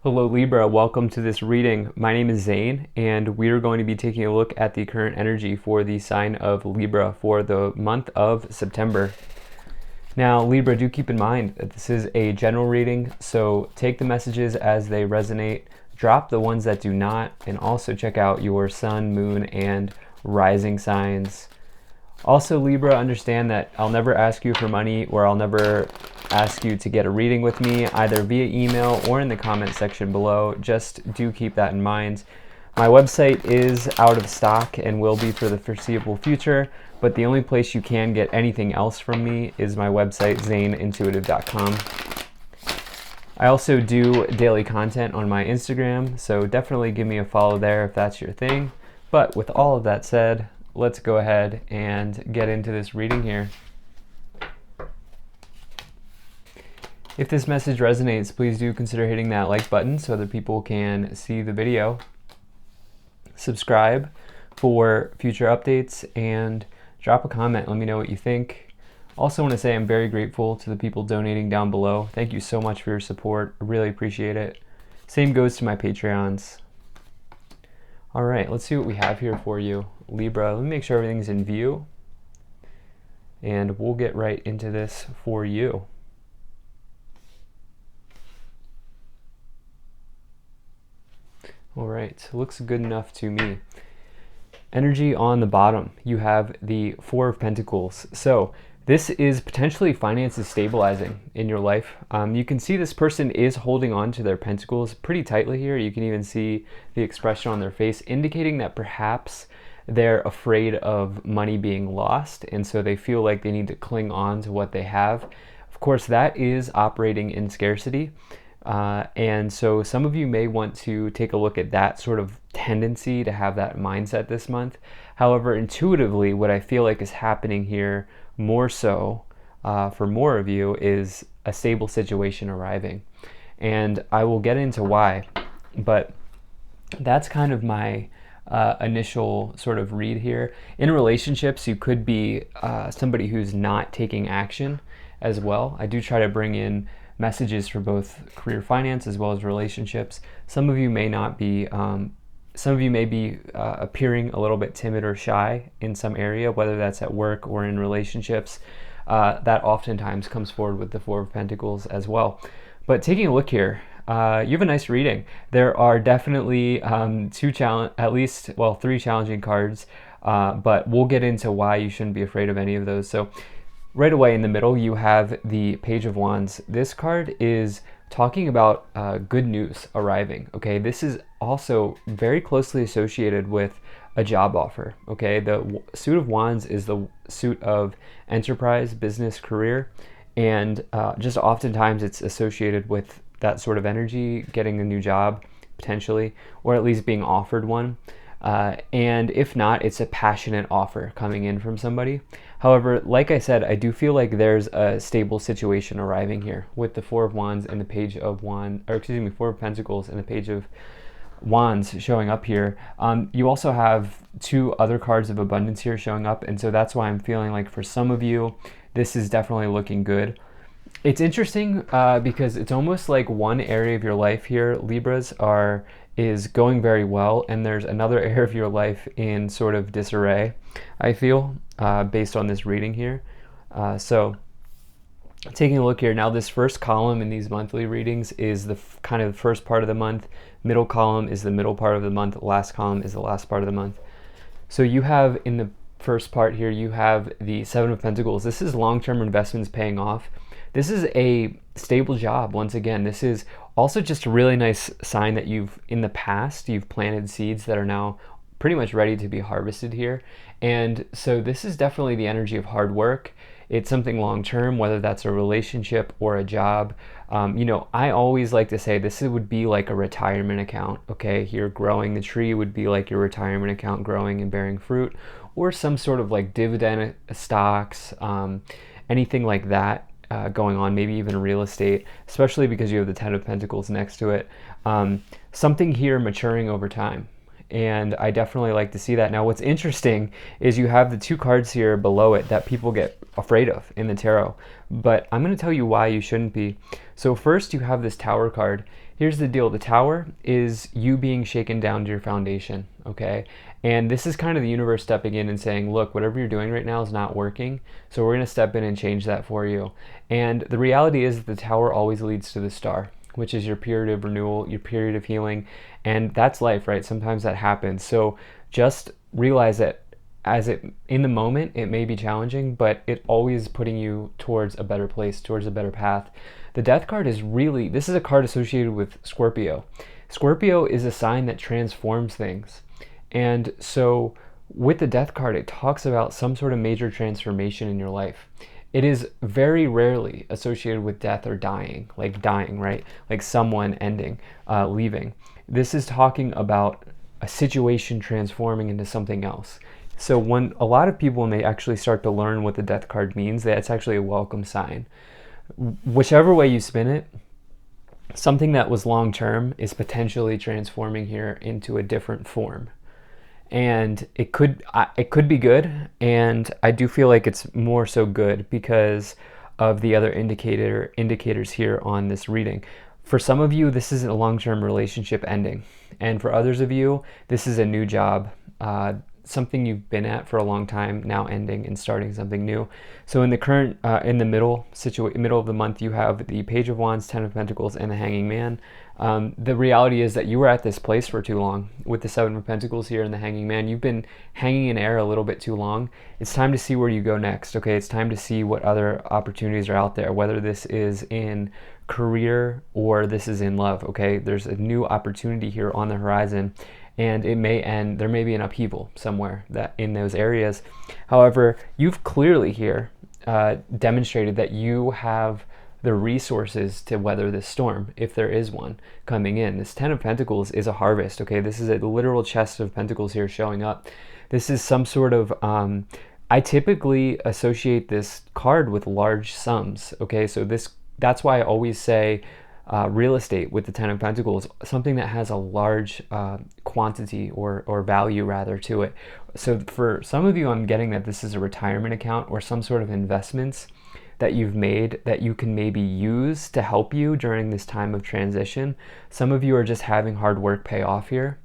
Hello Libra, welcome to this reading. My name is Zane and we are going to be taking a look at the current energy for the sign of Libra for the month of September. Now Libra, do keep in mind that this is a general reading, so take the messages as they resonate, drop the ones that do not, and also check out your sun, moon, and rising signs. Also, Libra, understand that I'll never ask you for money, or I'll never ask you to get a reading with me, either via email or in the comment section below. Just do keep that in mind. My website is out of stock and will be for the foreseeable future, but the only place you can get anything else from me is my website, zaneintuitive.com. I also do daily content on my Instagram, so definitely give me a follow there if that's your thing. But with all of that said, let's go ahead and get into this reading here. If this message resonates, please do consider hitting that like button so other people can see the video. Subscribe for future updates and drop a comment. Let me know what you think. Also want to say I'm very grateful to the people donating down below. Thank you so much for your support. I really appreciate it. Same goes to my Patreons. All right, let's see what we have here for you, Libra. Let me make sure everything's in view, and we'll get right into this for you. All right, looks good enough to me. Energy on the bottom, you have the Four of Pentacles. So this is potentially finances stabilizing in your life. You can see this person is holding on to their pentacles pretty tightly here. You can even see the expression on their face, indicating that perhaps they're afraid of money being lost, and so they feel like they need to cling on to what they have. Of course, that is operating in scarcity. And so some of you may want to take a look at that sort of tendency to have that mindset this month. However, intuitively, what I feel like is happening here more so for more of you is a stable situation arriving. And I will get into why, but that's kind of my initial sort of read here. In relationships, you could be somebody who's not taking action as well. I do try to bring in messages for both career finance as well as relationships. Some of you may not be, some of you may be appearing a little bit timid or shy in some area, whether that's at work or in relationships. That oftentimes comes forward with the Four of Pentacles as well. But taking a look here, you have a nice reading. There are definitely three challenging cards, but we'll get into why you shouldn't be afraid of any of those. So right away in the middle, you have the Page of Wands. This card is talking about good news arriving. Okay, this is also very closely associated with a job offer. Okay, the suit of Wands is the suit of enterprise, business, career, and just oftentimes it's associated with that sort of energy, getting a new job potentially, or at least being offered one. And if not, it's a passionate offer coming in from somebody. However, like I said, I do feel like there's a stable situation arriving here with the Four of Wands and the Page of Wands, or excuse me, Four of Pentacles and the Page of Wands showing up here. You also have two other cards of abundance here showing up, and so that's why I'm feeling like for some of you, this is definitely looking good. It's interesting because it's almost like one area of your life here, Libras, is going very well, and there's another area of your life in sort of disarray, I feel, based on this reading here. So taking a look here, now this first column in these monthly readings is the kind of the first part of the month, middle column is the middle part of the month, last column is the last part of the month. So you have in the first part here, you have the Seven of Pentacles. This is long-term investments paying off. This is a stable job. Once again, this is also just a really nice sign that in the past, you've planted seeds that are now pretty much ready to be harvested here. And so this is definitely the energy of hard work. It's something long-term, whether that's a relationship or a job. I always like to say this would be like a retirement account, okay? Here growing the tree would be like your retirement account growing and bearing fruit, or some sort of like dividend stocks, anything like that. Going on, maybe even real estate, especially because you have the Ten of Pentacles next to it. Something here maturing over time. and I definitely like to see that. Now, what's interesting is you have the two cards here below it that people get afraid of in the tarot, but I'm going to tell you why you shouldn't be. So first, you have this Tower card. Here's the deal. The Tower is you being shaken down to your foundation, okay? And this is kind of the universe stepping in and saying, look, whatever you're doing right now is not working, so we're going to step in and change that for you. And the reality is that the Tower always leads to the Star, which is your period of renewal, your period of healing, and that's life, right? Sometimes that happens. So just realize that in the moment, it may be challenging, but it always putting you towards a better place, towards a better path. The Death card is really, this is a card associated with Scorpio. Scorpio is a sign that transforms things. And so with the Death card, it talks about some sort of major transformation in your life. It is very rarely associated with death or dying, right? Like someone ending, leaving. This is talking about a situation transforming into something else. So when a lot of people, when they actually start to learn what the Death card means, that's actually a welcome sign. Whichever way you spin it, something that was long-term is potentially transforming here into a different form. And it could be good, and I do feel like it's more so good because of the other indicators here on this reading. For some of you, this is a long-term relationship ending, and for others of you, this is a new job, something you've been at for a long time now ending and starting something new. So in the current, in the middle of the month, you have the Page of Wands, Ten of Pentacles, and the Hanging Man. The reality is that you were at this place for too long with the Seven of Pentacles here and the Hanging Man. You've been hanging in air a little bit too long. It's time to see where you go next, okay? It's time to see what other opportunities are out there, whether this is in career or this is in love, okay? There's a new opportunity here on the horizon, and it may end, there may be an upheaval somewhere that in those areas. However, you've clearly here demonstrated that you have the resources to weather this storm, if there is one coming in. This Ten of Pentacles is a harvest, okay? This is a literal chest of pentacles here showing up. This is some sort of, I typically associate this card with large sums, okay? So that's why I always say real estate with the Ten of Pentacles, something that has a large quantity or value rather to it. So for some of you, I'm getting that this is a retirement account or some sort of investments that you've made that you can maybe use to help you during this time of transition. Some of you are just having hard work pay off here.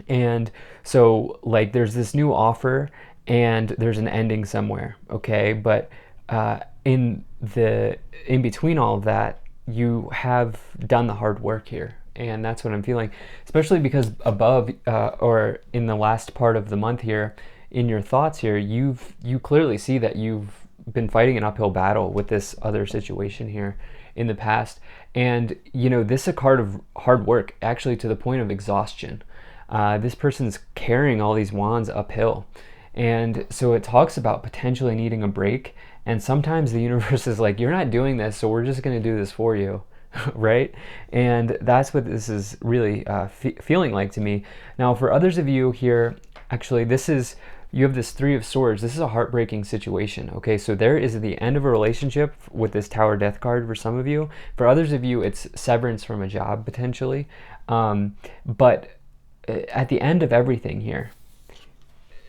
And so like there's this new offer and there's an ending somewhere, okay? But in between all of that, you have done the hard work here. And that's what I'm feeling, especially because above or in the last part of the month here, in your thoughts here, you clearly see that you've been fighting an uphill battle with this other situation here in the past. And, you know, this is a card of hard work, actually to the point of exhaustion. This person's carrying all these wands uphill. And so it talks about potentially needing a break. And sometimes the universe is like, you're not doing this, so we're just going to do this for you, right? And that's what this is really feeling like to me. Now, for others of you here, actually, you have this Three of Swords. This is a heartbreaking situation, okay? So there is the end of a relationship with this Tower Death card for some of you. For others of you, it's severance from a job, potentially. But at the end of everything here,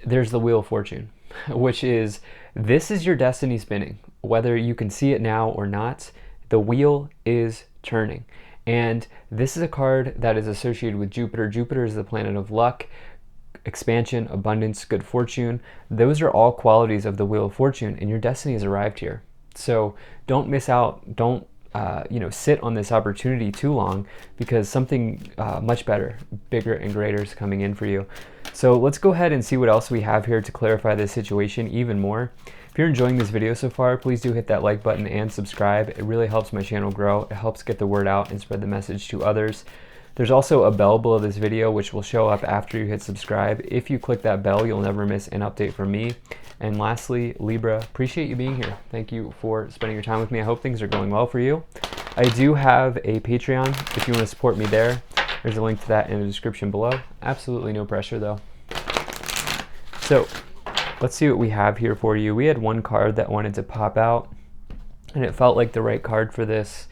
there's the Wheel of Fortune, which is, this is your destiny spinning. Whether you can see it now or not, the wheel is turning. And this is a card that is associated with Jupiter. Jupiter is the planet of luck, expansion, abundance, good fortune. Those are all qualities of the Wheel of Fortune, and your destiny has arrived here. So don't miss out. Don't sit on this opportunity too long, because something much better, bigger and greater is coming in for you. So let's go ahead and see what else we have here to clarify this situation even more. If you're enjoying this video so far, please do hit that like button and subscribe. It really helps my channel grow. It helps get the word out and spread the message to others. There's also a bell below this video which will show up after you hit subscribe. If you click that bell, you'll never miss an update from me. And lastly, Libra, appreciate you being here. Thank you for spending your time with me. I hope things are going well for you. I do have a Patreon if you want to support me there. There's a link to that in the description below. Absolutely no pressure though. So let's see what we have here for you. We had one card that wanted to pop out, and it felt like the right card for this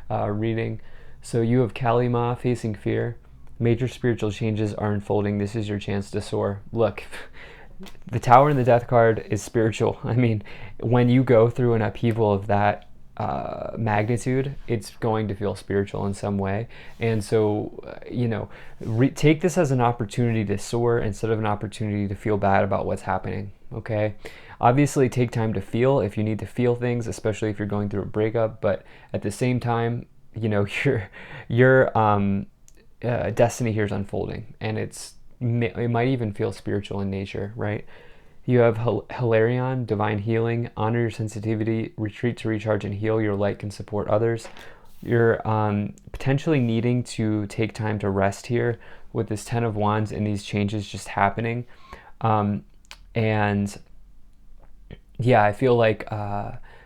reading. So you have Kali Ma, Facing Fear. Major spiritual changes are unfolding. This is your chance to soar. Look, the Tower and the Death card is spiritual. I mean, when you go through an upheaval of that magnitude, it's going to feel spiritual in some way. And so, take this as an opportunity to soar instead of an opportunity to feel bad about what's happening. Okay? Obviously, take time to feel if you need to feel things, especially if you're going through a breakup. But at the same time, your destiny here is unfolding, and it might even feel spiritual in nature, right? You have Hilarion, divine healing, honor your sensitivity, retreat to recharge and heal. Your light can support others. You're potentially needing to take time to rest here with this 10 of Wands and these changes just happening. And yeah, I feel like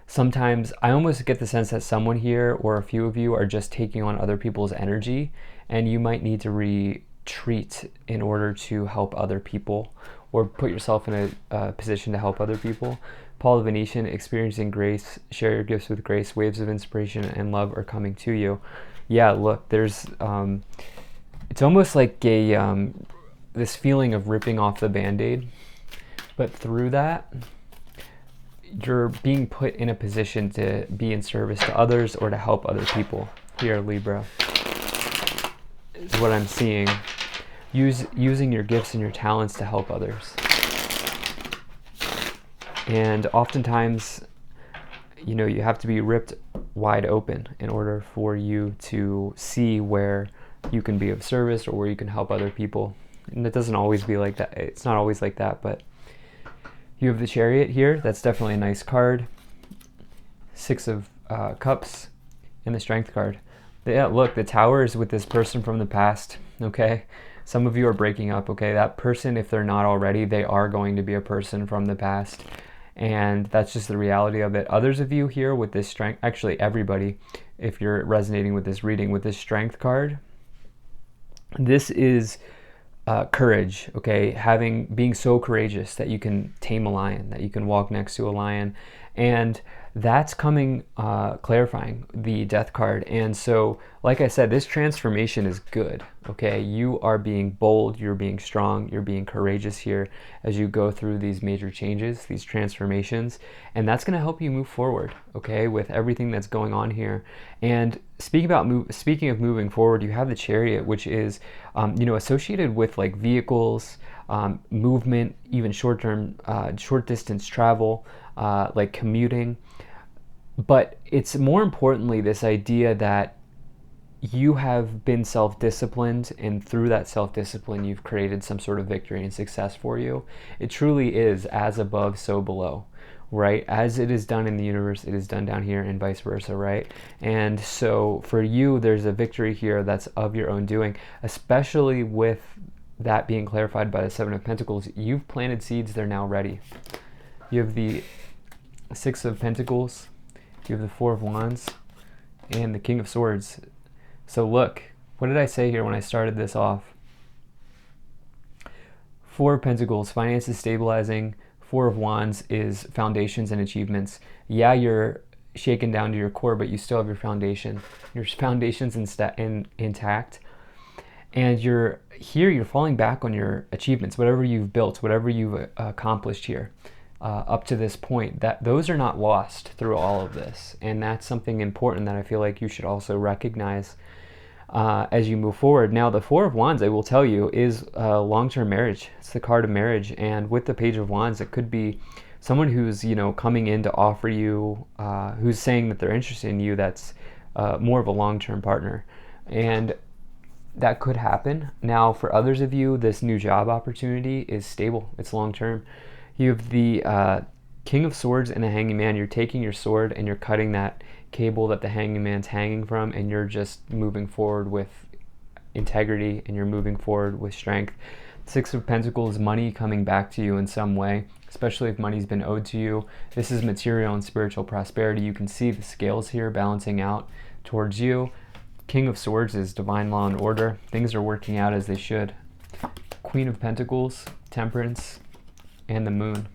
sometimes I almost get the sense that someone here or a few of you are just taking on other people's energy, and you might need to retreat in order to help other people or put yourself in a position to help other people. Paul the Venetian, experiencing grace, share your gifts with grace, waves of inspiration and love are coming to you. Yeah, look, there's, it's almost like this feeling of ripping off the Band-Aid, but through that, you're being put in a position to be in service to others or to help other people. Here, Libra, is what I'm seeing. Using your gifts and your talents to help others. And oftentimes, you have to be ripped wide open in order for you to see where you can be of service or where you can help other people. And it doesn't always be like that. It's not always like that, but you have the Chariot here. That's definitely a nice card. 6 of Cups and the Strength card. Yeah, look, the Tower is with this person from the past, okay? Some of you are breaking up, okay? That person, if they're not already, they are going to be a person from the past. And that's just the reality of it. Others of you here with this Strength, actually everybody, if you're resonating with this reading, with this Strength card, this is courage, okay? Being so courageous that you can tame a lion, that you can walk next to a lion. And that's coming, clarifying the Death card. And so, like I said, this transformation is good, okay? You are being bold, you're being strong, you're being courageous here as you go through these major changes, these transformations, and that's going to help you move forward, okay, with everything that's going on here. And speaking of moving forward, you have the Chariot, which is, associated with like vehicles, movement, even short distance travel, like commuting. But it's more importantly this idea that you have been self-disciplined, and through that self-discipline you've created some sort of victory and success for you. It truly is as above, so below, right? As it is done in the universe, it is done down here, and vice versa, right? And so for you, there's a victory here that's of your own doing, especially with that being clarified by the 7 of Pentacles. You've planted seeds, they're now ready. You have the 6 of Pentacles, you have the 4 of Wands, and the King of Swords. So look, what did I say here when I started this off? 4 of Pentacles, finances stabilizing. 4 of Wands is foundations and achievements. Yeah, you're shaken down to your core, but you still have your foundation. Your foundation's intact. And you're falling back on your achievements, whatever you've built, whatever you've accomplished here. Up to this point, that those are not lost through all of this, and that's something important that I feel like you should also recognize as you move forward. Now, the 4 of Wands, I will tell you, is long-term marriage. It's the card of marriage, and with the Page of Wands, it could be someone who's coming in to offer you, who's saying that they're interested in you. That's more of a long-term partner, and that could happen. Now, for others of you, this new job opportunity is stable. It's long-term. You have the King of Swords and the Hanging Man. You're taking your sword and you're cutting that cable that the Hanging Man's hanging from, and you're just moving forward with integrity, and you're moving forward with strength. 6 of Pentacles, money coming back to you in some way, especially if money's been owed to you. This is material and spiritual prosperity. You can see the scales here balancing out towards you. King of Swords is divine law and order. Things are working out as they should. Queen of Pentacles, Temperance, and the Moon.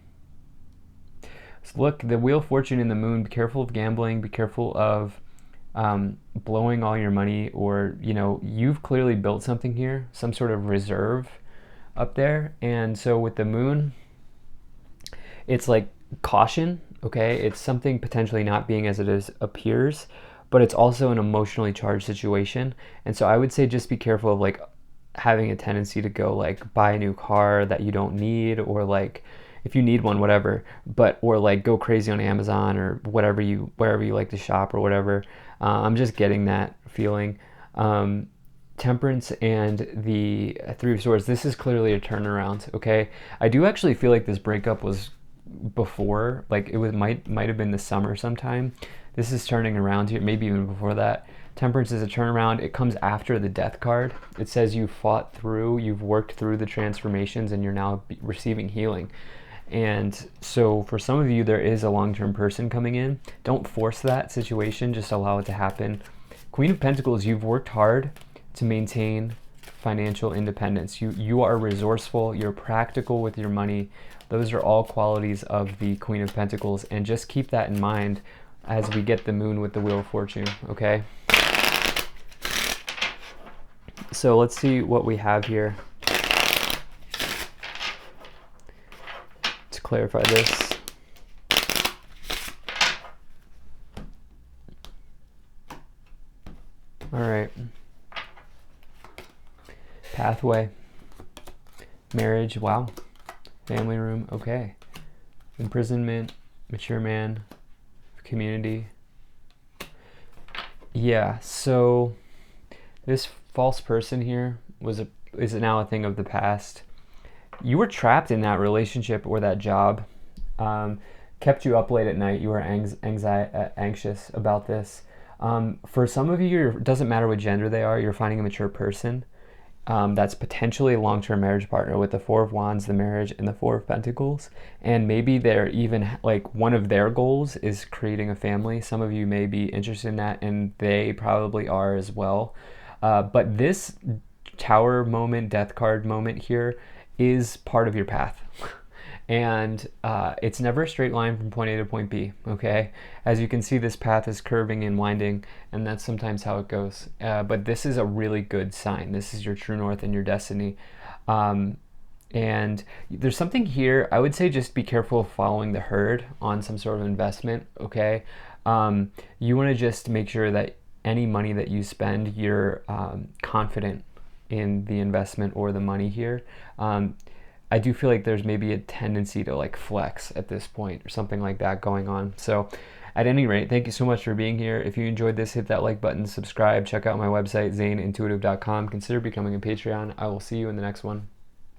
So look, the Wheel of Fortune and the Moon, be careful of gambling, be careful of blowing all your money, or you've clearly built something here, some sort of reserve up there. And so with the moon, it's like caution, okay? It's something potentially not being as it is appears, but it's also an emotionally charged situation. And so I would say just be careful of like having a tendency to go like buy a new car that you don't need, or like if you need one, whatever, but or like go crazy on Amazon or wherever you like to shop or whatever. I'm just getting that feeling. Temperance and the Three of Swords, this is clearly a turnaround, okay? I do actually feel like this breakup was before, like it was might have been the summer sometime. This is turning around here, maybe even before that. Temperance is a turnaround. It comes after the Death card. It says you've fought through, you've worked through the transformations, and you're now receiving healing. And so for some of you, there is a long-term person coming in. Don't force that situation, just allow it to happen. Queen of Pentacles, you've worked hard to maintain financial independence. You are resourceful, you're practical with your money. Those are all qualities of the Queen of Pentacles, and just keep that in mind as we get the moon with the Wheel of Fortune, okay? So let's see what we have here to clarify this. All right. Pathway. Marriage, wow. Family room, okay. Imprisonment, mature man, community. Yeah, so this false person here is now a thing of the past. You were trapped in that relationship or that job, kept you up late at night. You were anxious about this. For some of you, it doesn't matter what gender they are, you're finding a mature person. That's potentially a long-term marriage partner with the Four of Wands, the marriage, and the Four of Pentacles. And maybe they're even like one of their goals is creating a family. Some of you may be interested in that, and they probably are as well. But this Tower moment, Death card moment here is part of your path. And it's never a straight line from point A to point B, okay? As you can see, this path is curving and winding, and that's sometimes how it goes. But this is a really good sign. This is your true north and your destiny. And there's something here, I would say just be careful of following the herd on some sort of investment, okay? You wanna just make sure that any money that you spend, you're confident in the investment or the money here. I do feel like there's maybe a tendency to like flex at this point or something like that going on. So at any rate, thank you so much for being here. If you enjoyed this, hit that like button, subscribe, check out my website, zaneintuitive.com. Consider becoming a Patreon. I will see you in the next one.